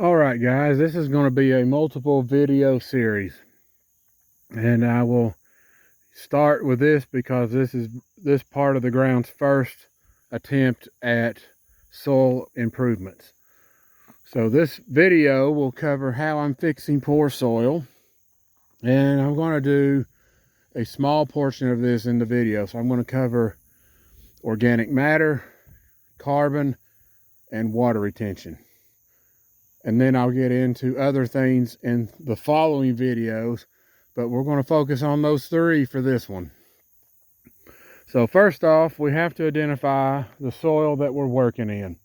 All right, guys, this is going to be a multiple video series, and I will start with this because this is this part of the ground's first attempt at soil improvements. So this video will cover how I'm fixing poor soil, and I'm going to do a small portion of this in the video. So I'm going to cover organic matter, carbon, and water retention. And then I'll get into other things in the following videos, but we're going to focus on those three for this one. So first off, we have to identify the soil that we're working in.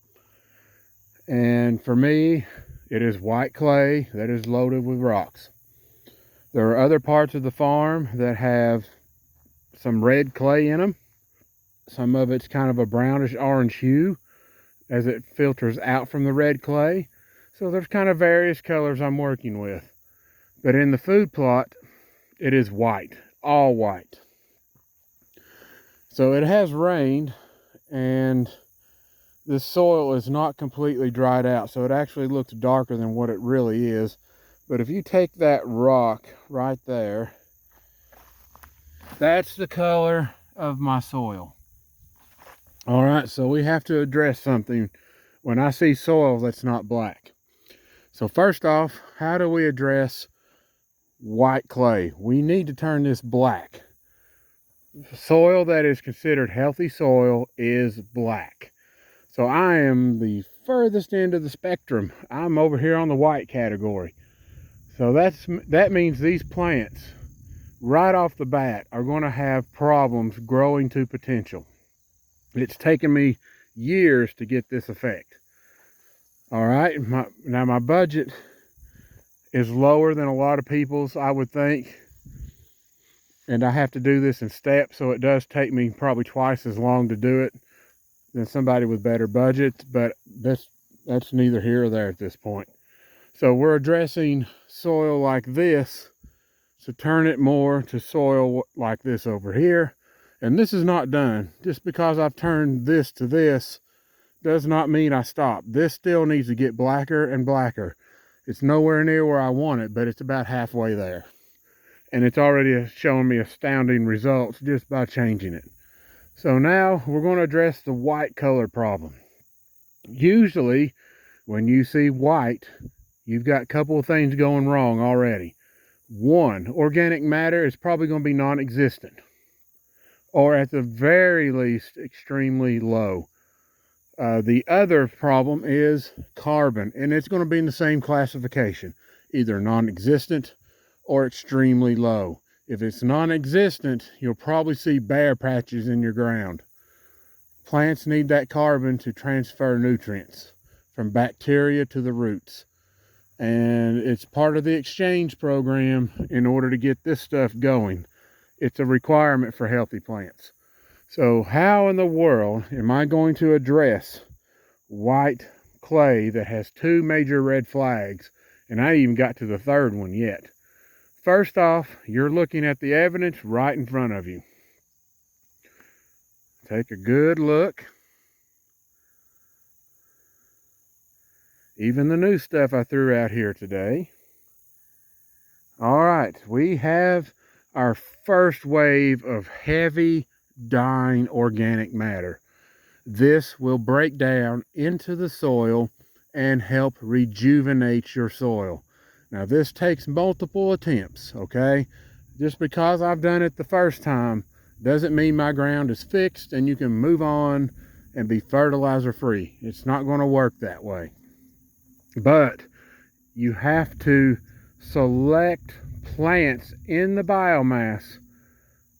And for me, it is white clay that is loaded with rocks. There are other parts of the farm that have some red clay in them. Some of it's kind of a brownish orange hue as it filters out from the red clay. So there's kind of various colors I'm working with. But in the food plot, it is white, all white. So it has rained, and this soil is not completely dried out, so it actually looks darker than what it really is. But if you take that rock right there, that's the color of my soil. All right, so we have to address something when I see soil that's not black. So first off, how do we address white clay? We need to turn this black. Soil that is considered healthy soil is black. So I am the furthest end of the spectrum. I'm over here on the white category. So that means these plants right off the bat are going to have problems growing to potential. It's taken me years to get this effect. All right, now my budget is lower than a lot of people's, I would think. And I have to do this in steps, so it does take me probably twice as long to do it than somebody with better budgets, but that's neither here or there at this point. So we're addressing soil like this, so turn it more to soil like this over here. And this is not done. Just because I've turned this to this does not mean I stop. This still needs to get blacker and blacker. It's nowhere near where I want it, but it's about halfway there. And it's already showing me astounding results just by changing it. So now we're going to address the white color problem. Usually when you see white, you've got a couple of things going wrong already. One, organic matter is probably going to be non-existent, or at the very least extremely low. The other problem is carbon, and it's going to be in the same classification, either non-existent or extremely low. If it's non-existent, you'll probably see bare patches in your ground. Plants need that carbon to transfer nutrients from bacteria to the roots. And it's part of the exchange program in order to get this stuff going. It's a requirement for healthy plants. So how in the world am I going to address white clay that has two major red flags? And I ain't even got to the third one yet. First off, you're looking at the evidence right in front of you. Take a good look. Even the new stuff I threw out here today. All right, we have our first wave of heavy dying organic matter. This will break down into the soil and help rejuvenate your soil. Now this takes multiple attempts, okay? Just because I've done it the first time doesn't mean my ground is fixed and you can move on and be fertilizer free. It's not going to work that way. But you have to select plants in the biomass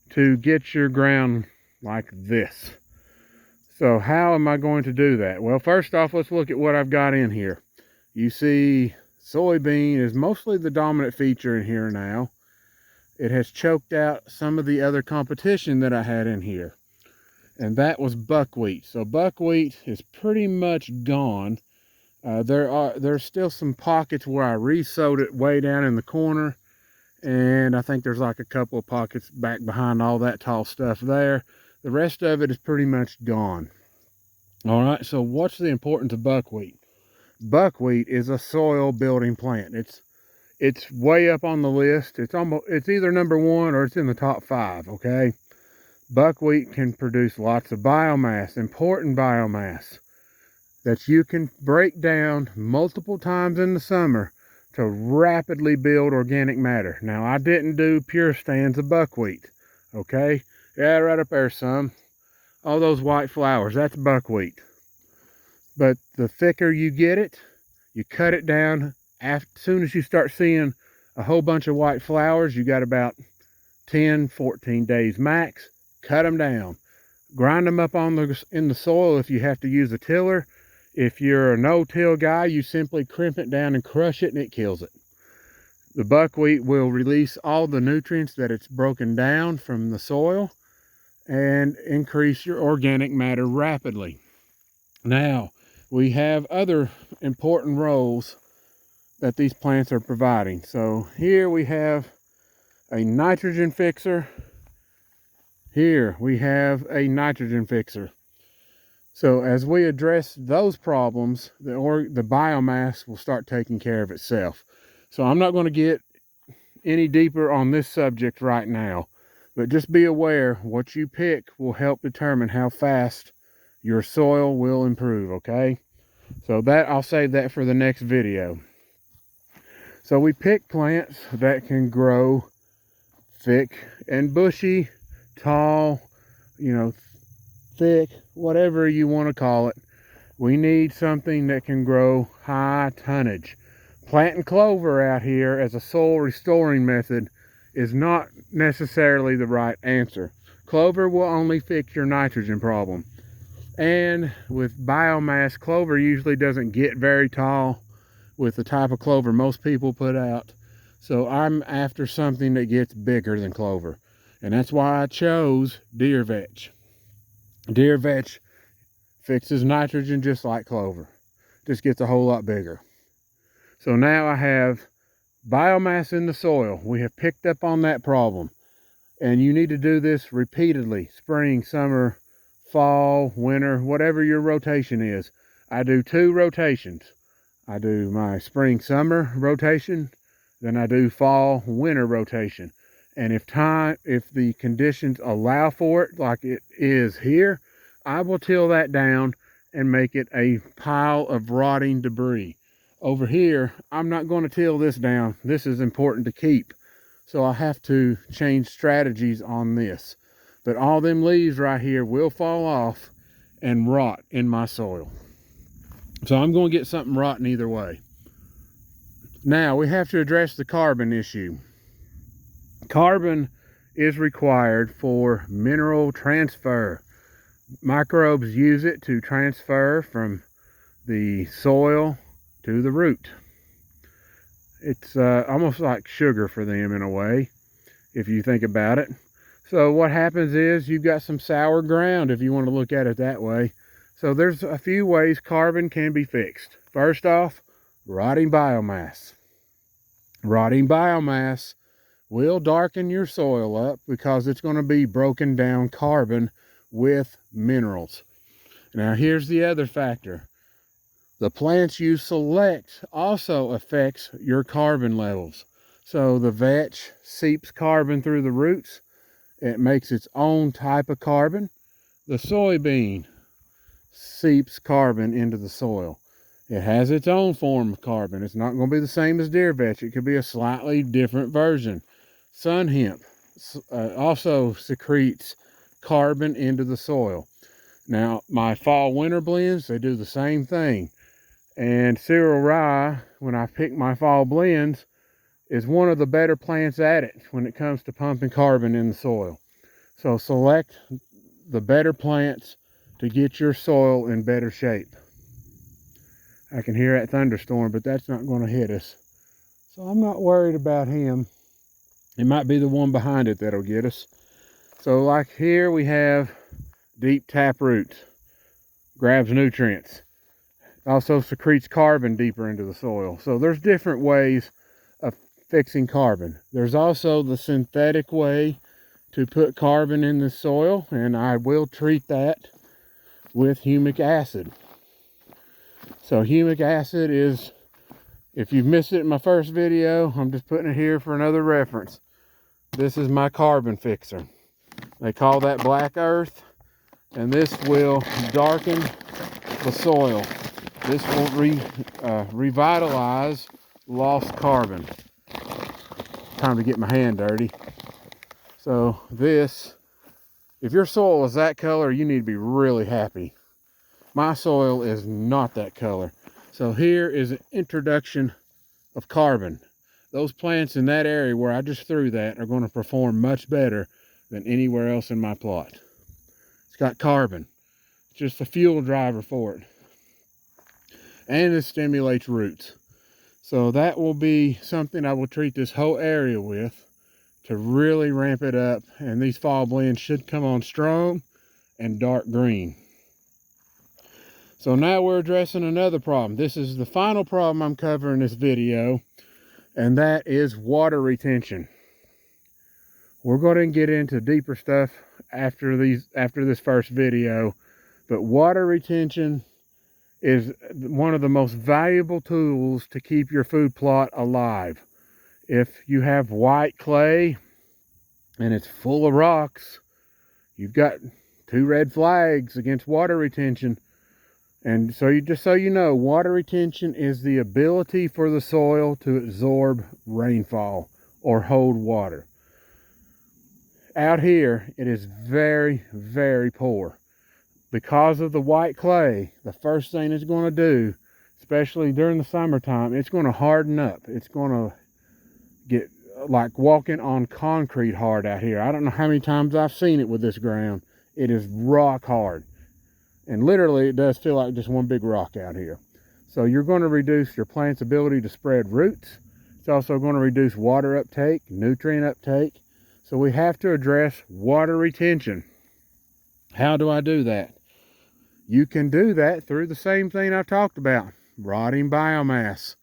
to get your ground like this. So how am I going to do that? Well, first off, let's look at what I've got in here. You see soybean is mostly the dominant feature in here now. It has choked out some of the other competition that I had in here, and that was buckwheat. So buckwheat is pretty much gone. There's still some pockets where I re-sowed it way down in the corner, and I think there's like a couple of pockets back behind all that tall stuff there. The rest of it is pretty much gone. All right, so what's the importance of buckwheat? buckwheat is a soil building plant. It's way up on the list. It's either number 1 or it's in the top 5, okay? Buckwheat can produce lots of biomass, important biomass, that you can break down multiple times in the summer to rapidly build organic matter. Now, I didn't do pure stands of buckwheat, okay? Yeah, right up there some. All those white flowers, that's buckwheat. But the thicker you get it, you cut it down. As soon as you start seeing a whole bunch of white flowers, you got about 10, 14 days max. Cut them down. Grind them up in the soil if you have to use a tiller. If you're a no-till guy, you simply crimp it down and crush it, and it kills it. The buckwheat will release all the nutrients that it's broken down from the soil and increase your organic matter rapidly. Now, we have other important roles that these plants are providing. So here we have a nitrogen fixer. Here we have a nitrogen fixer. So as we address those problems, the biomass will start taking care of itself. So I'm not going to get any deeper on this subject right now, but just be aware what you pick will help determine how fast your soil will improve, okay? So that I'll save that for the next video. So we pick plants that can grow thick and bushy, tall, thick, whatever you want to call it. We need something that can grow high tonnage. Planting clover out here as a soil restoring method is not necessarily the right answer. Clover will only fix your nitrogen problem. And with biomass, clover usually doesn't get very tall with the type of clover most people put out. So I'm after something that gets bigger than clover. And that's why I chose deer vetch. Deer vetch fixes nitrogen just like clover. Just gets a whole lot bigger. So now I have biomass in the soil. We have picked up on that problem. And you need to do this repeatedly. Spring, summer, fall, winter, whatever your rotation is. I do 2 rotations. I do my spring, summer rotation. Then I do fall, winter rotation. And if the conditions allow for it, like it is here, I will till that down and make it a pile of rotting debris. Over here, I'm not going to till this down. This is important to keep. So I have to change strategies on this. But all them leaves right here will fall off and rot in my soil. So I'm going to get something rotten either way. Now, we have to address the carbon issue. Carbon is required for mineral transfer. Microbes use it to transfer from the soil to the root. It's almost like sugar for them in a way, if you think about it. So what happens is you've got some sour ground, if you want to look at it that way. So there's a few ways carbon can be fixed. First off, rotting biomass. Rotting biomass will darken your soil up because it's going to be broken down carbon with minerals. Now here's the other factor. The plants you select also affects your carbon levels. So the vetch seeps carbon through the roots. It makes its own type of carbon. The soybean seeps carbon into the soil. It has its own form of carbon. It's not going to be the same as deer vetch. It could be a slightly different version. Sun hemp also secretes carbon into the soil. Now, my fall winter blends, they do the same thing. And cereal rye, when I pick my fall blends, is one of the better plants at it when it comes to pumping carbon in the soil. So select the better plants to get your soil in better shape. I can hear that thunderstorm, but that's not going to hit us. So I'm not worried about him. It might be the one behind it that'll get us. So like here we have deep taproot. Grabs nutrients. Also secretes carbon deeper into the soil. So there's different ways of fixing carbon. There's also the synthetic way to put carbon in the soil, and I will treat that with humic acid. So humic acid is, if you've missed it in my first video, I'm just putting it here for another reference. This is my carbon fixer. They call that black earth, and this will darken the soil. This will revitalize lost carbon. Time to get my hand dirty. So this, if your soil is that color, you need to be really happy. My soil is not that color. So here is an introduction of carbon. Those plants in that area where I just threw that are going to perform much better than anywhere else in my plot. It's got carbon. It's just a fuel driver for it. And it stimulates roots. So that will be something I will treat this whole area with to really ramp it up. And these fall blends should come on strong and dark green. So now we're addressing another problem. This is the final problem I'm covering in this video, and that is water retention. We're going to get into deeper stuff after this first video, but water retention is one of the most valuable tools to keep your food plot alive. If you have white clay and it's full of rocks, you've got 2 red flags against water retention. And so just so you know, water retention is the ability for the soil to absorb rainfall or hold water. Out here, it is very, very poor. Because of the white clay, the first thing it's going to do, especially during the summertime, it's going to harden up. It's going to get like walking on concrete hard out here. I don't know how many times I've seen it with this ground. It is rock hard. And literally, it does feel like just one big rock out here. So you're going to reduce your plant's ability to spread roots. It's also going to reduce water uptake, nutrient uptake. So we have to address water retention. How do I do that? You can do that through the same thing I've talked about, rotting biomass.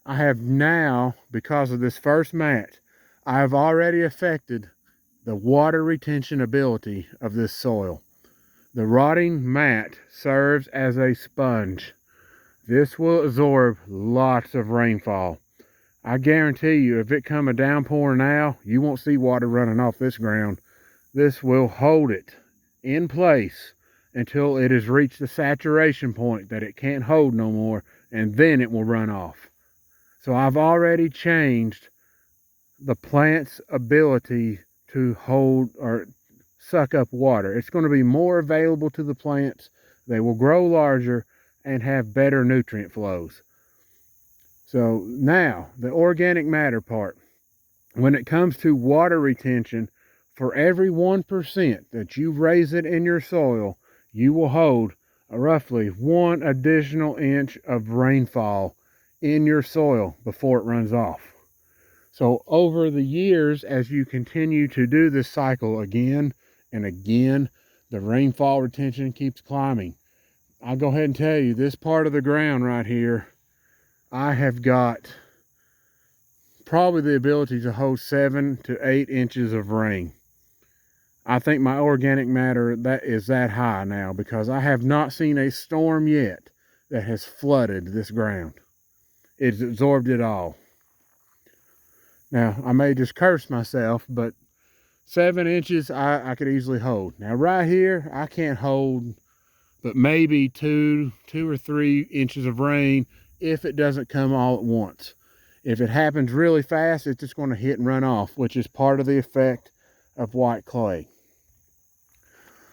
I have now, because of this first mat, I have already affected the water retention ability of this soil. The rotting mat serves as a sponge. This will absorb lots of rainfall. I guarantee you, if it come a downpour now, you won't see water running off this ground. This will hold it in place until it has reached the saturation point that it can't hold no more, and then it will run off. So I've already changed the plant's ability to hold or suck up water. It's going to be more available to the plants. They will grow larger and have better nutrient flows. So now, the organic matter part. When it comes to water retention, for every 1% that you raise it in your soil, you will hold roughly 1 additional inch of rainfall in your soil before it runs off. So over the years, as you continue to do this cycle again and again, the rainfall retention keeps climbing. I'll go ahead and tell you, this part of the ground right here, I have got probably the ability to hold 7 to 8 inches of rain. I think my organic matter that is that high now, because I have not seen a storm yet that has flooded this ground. It's absorbed it all. Now, I may just curse myself, but 7 inches I could easily hold. Now right here, I can't hold but maybe 2 or 3 inches of rain if it doesn't come all at once. If it happens really fast, it's just going to hit and run off, which is part of the effect of white clay.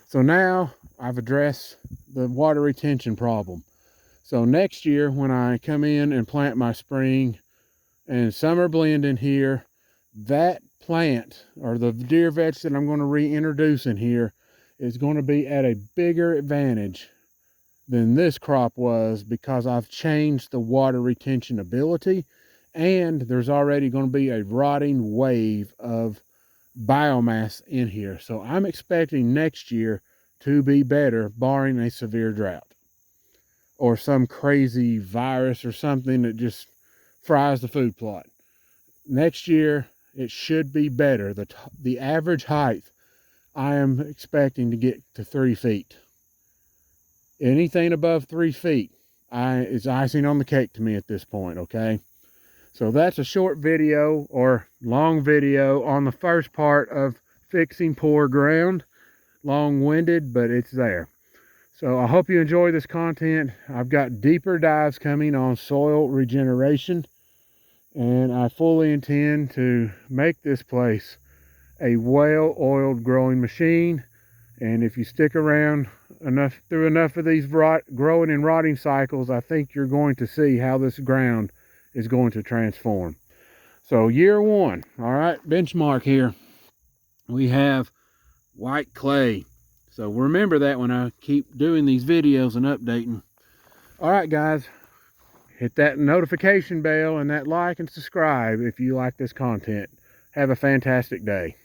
So now I've addressed the water retention problem. So next year, when I come in and plant my spring and summer blend in here, that plant or the deer vetch that I'm going to reintroduce in here is going to be at a bigger advantage than this crop was, because I've changed the water retention ability, and there's already going to be a rotting wave of biomass in here. So I'm expecting next year to be better, barring a severe drought or some crazy virus or something that just fries the food plot. Next year it should be better. The average height I am expecting to get to 3 feet. Anything above 3 feet, is icing on the cake to me at this point, okay? So that's a short video or long video on the first part of fixing poor ground. Long-winded, but it's there. So I hope you enjoy this content. I've got deeper dives coming on soil regeneration, and I fully intend to make this place a well-oiled growing machine. And if you stick around through enough of these growing and rotting cycles, I think you're going to see how this ground is going to transform. So year one, all right, benchmark here. We have white clay. So remember that when I keep doing these videos and updating. All right, guys, hit that notification bell and that like and subscribe if you like this content. Have a fantastic day.